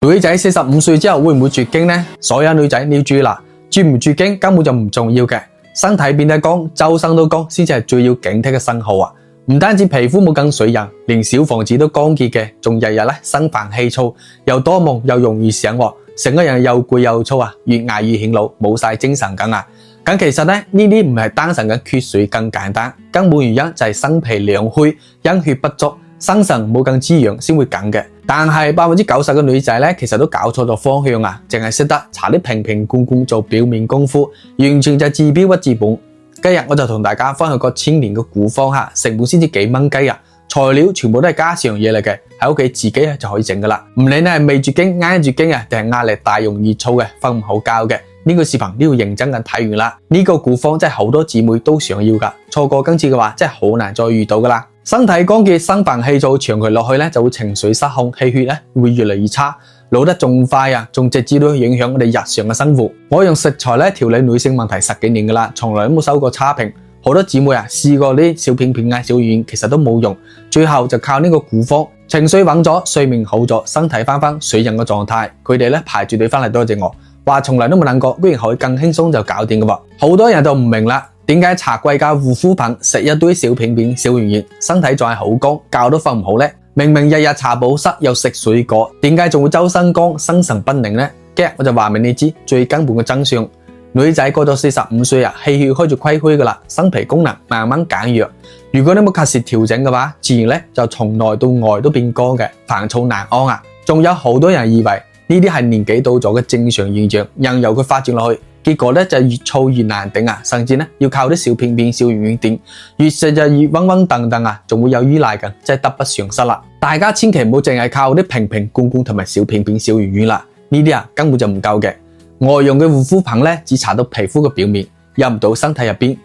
女仔45歲之後會唔會絕經呢？所有女仔你要注意啦，絕唔絕經根本就唔重要嘅，身體變得光，周身都光先至係最要警惕嘅信號啊！唔單止皮膚冇咁水潤，連小房子都乾結嘅，仲日日心煩氣躁，又多夢又容易醒喎，成個人又攰又燥啊，越捱越顯老，冇晒精神感啊！咁其實呢啲唔係單純嘅缺水咁簡單，根本原因就係生脾兩虛，陰血不足，生神冇咁滋養先會咁嘅。但係90%嘅女仔呢，其實都搞錯咗方向啊，淨係識得搽啲瓶瓶罐罐做表面功夫，完全就治標不治本。今日我就同大家分享個1000年嘅古方吓，成本先至幾蚊雞啊，材料全部都係家常嘢嚟嘅，喺屋企自己就可以整噶啦。唔理你係未絕經、挨絕經啊，定係壓力大、容易燥嘅、瞓唔好覺嘅，呢個視頻都要認真咁睇完啦。呢個古方真係好多姊妹都想要噶，錯過今次嘅話真係好難再遇到噶啦。身體乾結、心煩氣躁，長期落去咧就會情緒失控，氣血咧會越嚟越差，老得仲快啊，仲直接都影響我哋日常嘅生活。我用食材咧調理女性問題10幾年噶啦，從來都冇收過差評。好多姊妹啊試過啲小片片啊、小丸丸，其實都冇用，最後就靠呢個古方，情緒穩咗，睡眠好咗，身體翻水人嘅狀態。佢哋咧排住隊翻嚟多謝我，話從來都冇諗過，居然可以咁輕鬆就搞掂噶喎。好多人就唔明啦。點解搽貴價護膚品，食一堆小片片、小丸丸，身體仲係好乾，覺都瞓唔好呢？明明日日搽保濕又食水果，點解仲會周身乾、心神不寧呢？今日我就話俾你知最根本嘅真相。女仔過咗45歲啊，氣血開始虧虛噶啦，生脾功能慢慢減弱。如果你冇及時調整嘅話，自然咧就從內到外都變乾嘅，煩躁難安啊。仲有好多人以為呢啲係年紀到咗嘅正常現象，任由佢發展落去。結果咧就越燥越難頂啊，甚至咧要靠啲小片片、小丸丸頂，越食就越暈暈沌沌啊，仲會有依賴嘅，真係得不償失啦！大家千祈唔好淨係靠啲瓶瓶罐罐同埋小片片、小丸丸啦，呢啲根本就唔夠嘅。外用嘅護膚品咧只搽到皮膚嘅表面，入唔到身體入邊。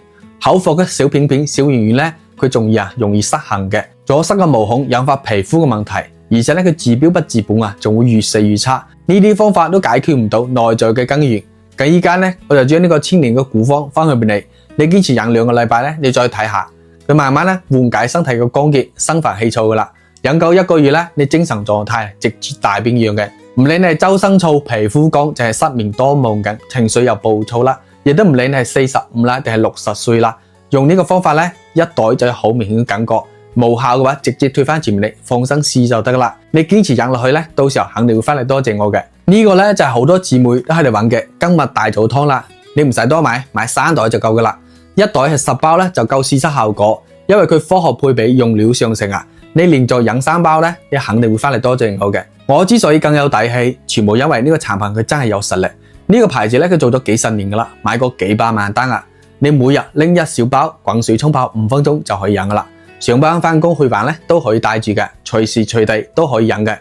口服嘅小片片、小丸丸咧，佢仲容易失衡嘅，阻塞個毛孔，引發皮膚嘅問題，而且咧佢治標不治本啊，仲會越食越差。呢啲方法都解決唔到內在嘅根源。咁依家咧，我就將呢個1000年嘅古方分享俾你，你堅持飲2個禮拜咧，你再睇下，佢慢慢咧緩解身體嘅乾結、心煩氣躁噶啦。飲夠1個月咧，你精神狀態直接大變樣嘅。唔理你係周身燥、皮膚乾，淨係失眠多夢緊，情緒又暴躁啦，亦都唔理你係45啦定係60歲啦，用呢個方法咧，一袋就有好明顯嘅感覺。無效嘅話，直接退翻前面嚟，放心試就得噶啦。你堅持飲落去咧，到時候肯定會翻嚟多謝我嘅。呢個咧就係好多姊妹都喺度揾嘅今日大早湯啦。你唔使多買3袋就夠噶啦。一袋係10包咧就夠試測效果，因為佢科學配比用料上乘啊。你連續飲3包咧，你肯定會翻嚟多謝我嘅。我之所以更有底氣，全部因為呢個產品佢真係有實力。呢個牌子咧佢做咗幾十年噶啦，買過幾百萬單啊。你每日拎一小包，滾水沖泡5分鐘就可以飲噶啦。上班翻工去玩咧都可以帶住嘅，隨時隨地都可以飲嘅。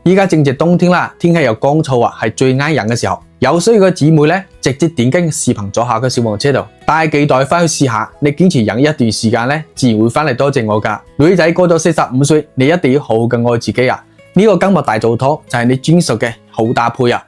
依家正值冬天啦，天氣又乾燥啊，係最啱飲嘅時候。有需要嘅姊妹咧，直接點擊視頻左下嘅小黃車度，帶幾袋翻去試下。你堅持飲一段時間咧，自然會翻嚟多謝我噶。女仔過咗45歲，你一定要好好咁愛自己啊！呢個今日大早湯就係你專屬嘅好搭配啊！